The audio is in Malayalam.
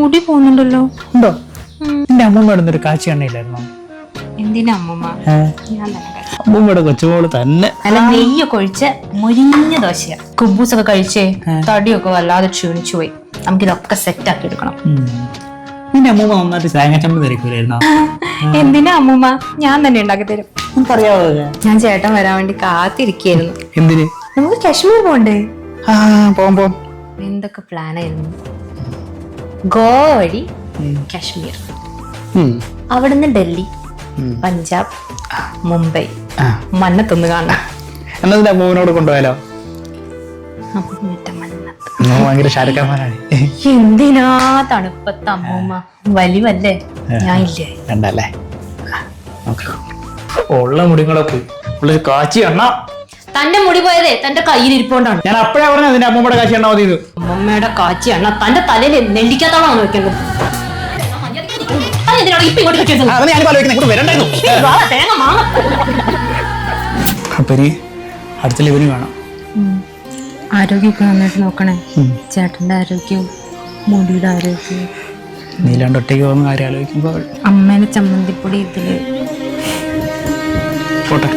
മുടി പോകുന്നുണ്ടല്ലോ. ഉണ്ടോ? എന്റെ അമ്മൂമ്മയുടെ ഒരു കാച്ചി എണ്ണയില്ലായിരുന്നോ? എന്തിനാ അമ്മൂമ്മ? ഞാൻ തന്നെ അമ്മൂമ്മയുടെ കൊച്ചുമോള് തന്നെ നല്ല നെയ്യൊക്കെ ഒഴിച്ച് മുരിഞ്ഞ ദോശയാ. കുബൂസൊക്കെ കഴിച്ചേ തടിയൊക്കെ വല്ലാതെ ക്ഷീണിച്ചു പോയി. നമുക്കിതൊക്കെ സെറ്റ് ആക്കി എടുക്കണം. നിന്റെ അമ്മൂമ്മ നന്നായിട്ട് തേങ്ങാച്ചമ്മ തിരക്കൂലായിരുന്നോ? എന്തിനാ അമ്മൂമ്മ? ഞാൻ തന്നെ ഉണ്ടാക്കി തരും. നമുക്കറിയാവോ? ഞാൻ ചേട്ടൻ വരാൻ വേണ്ടി കാത്തിരിക്കായിരുന്നു. എന്തിന്? നമുക്ക് കാശ്മീർ പോണ്ടേ? പോം. എന്തൊക്കെ പ്ലാനായിരുന്നു. ഗോവ വഴി കാശ്മീർ, അവിടുന്ന് ഡൽഹി, പഞ്ചാബ്, മുംബൈ, മന്നത്തൊന്ന് കാണാം. എന്നാ അമ്മൂമ്മനോട് കൊണ്ടുപോയാലോ? ഭയങ്കര ഷാരൂഖാനാണ്. എന്തിനാ തണുപ്പത്ത് അമ്മൂമ്മ? വലിവല്ലേ? ഞാൻ ഇല്ലേ? രണ്ടല്ലേ ഉള്ള മുടികളെ പോയി ഉള്ളൊരു കാച്ചി എണ്ണ. തന്റെ മുടി പോയതേ തന്റെ കയ്യിൽ ഇരിപ്പോണ്ടാണ്. ഞാൻ അപ്പഴേ പറഞ്ഞു അതിന്റെ അമ്മൂമ്മയുടെ കാച്ചി എണ്ണ മതി. അമ്മമ്മയുടെ കാച്ചി എണ്ണ തന്റെ തലയിൽ നെല്ലിക്കാത്തോളാണ് വെക്കുന്നത്. അപ്പൊ അടുത്ത ലെവലിൽ വേണം. ആരോഗ്യമൊക്കെ നന്നായിട്ട് നോക്കണേ. ചേട്ടന്റെ ആരോഗ്യവും മുടിയുടെ ആരോഗ്യവും. നീലാണ്ട് ഒറ്റയ്ക്ക് പോകുന്ന കാര്യം ആലോചിക്കുമ്പോൾ അമ്മേനെ ചമ്മന്തിപ്പൊടി ഇതില് പോട്ടെ.